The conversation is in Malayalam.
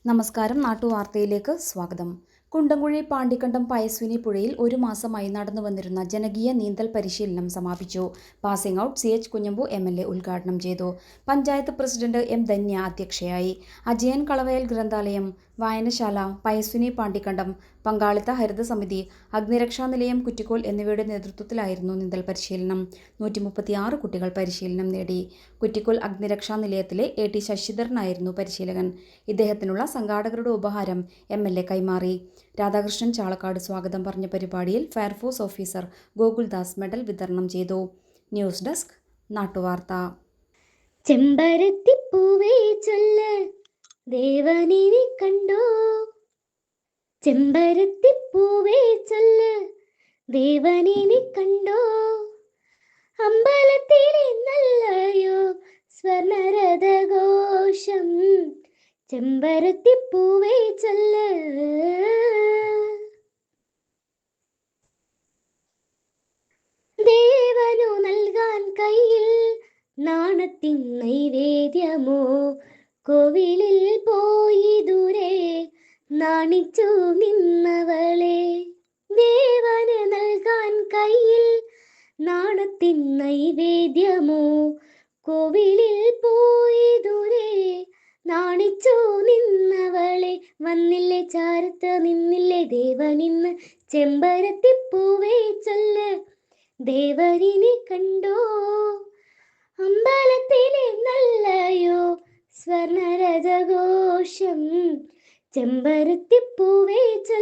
നമസ്കാരം. നാട്ടുവാർത്തയിലേക്ക് സ്വാഗതം. കുണ്ടംകുഴി പാണ്ടിക്കണ്ടം പയസ്വിനി പുഴയിൽ ഒരു മാസമായി നടന്നു വന്നിരുന്ന ജനകീയ നീന്തൽ പരിശീലനം സമാപിച്ചു. Passing out CH Kunhambu MLA ഉദ്ഘാടനം ചെയ്തു. പഞ്ചായത്ത് പ്രസിഡന്റ് M ധന്യ അധ്യക്ഷയായി. അജയൻ കളവയൽ ഗ്രന്ഥാലയം, വായനശാല, പയസ്വിനി പാണ്ടിക്കണ്ടം, പങ്കാളിത്ത ഹരിത സമിതി, അഗ്നിരക്ഷാ നിലയം കുറ്റിക്കോൽ എന്നിവയുടെ നേതൃത്വത്തിലായിരുന്നു നീന്തൽ പരിശീലനം. 136 കുട്ടികൾ പരിശീലനം നേടി. കുറ്റിക്കോൽ അഗ്നിരക്ഷാ നിലയത്തിലെ AT ശശിധരനായിരുന്നു പരിശീലകൻ. ഇദ്ദേഹത്തിനുള്ള സംഘാടകരുടെ ഉപഹാരം MLA കൈമാറി. രാധാകൃഷ്ണൻ ചാളക്കാട് സ്വാഗതം പറഞ്ഞ പരിപാടിയിൽ ഫയർഫോഴ്സ് ഓഫീസർ ഗോകുൽദാസ് മെഡൽ വിതരണം ചെയ്തു. News desk നാട്ടുവാർത്ത. ചെമ്പരത്തിപ്പൂവേ ചൊല്ല് ദേവനിനെ കണ്ടോ, ചെമ്പരത്തിപ്പൂവേ ചൊല്ല് ദേവനിനെ കണ്ടോ, അമ്പലത്തിലെ നല്ലയോ സ്വർണരഥഘോഷം, ചെമ്പരത്തിപ്പൂവേ ചൊല്ല്. ദേവനു നൽകാൻ കയ്യിൽ നാണത്തിൻ നൈവേദ്യമോ, കോവിലിൽ പോയി ദൂരെ നാണിച്ചു നിന്നവളെ. ദേവന് നൽകാൻ കയ്യിൽ നാണത്തിൻ നൈവേദ്യമോ, കോവിലിൽ പോയി ദൂരെ നാണിച്ചു നിന്നവളെ. വന്നില്ലേ ചാരത്ത് നിന്നില്ലേ ദേവനിന്ന്, ചെമ്പരത്തിപ്പൂവേ ചൊല്ല് ദേവനിനെ കണ്ടോ, അമ്പലത്തിലെ നല്ലയോ സ്വർണരഥഘോഷം, ചെമ്പരത്തിപ്പൂവേ ചൊല്ല്.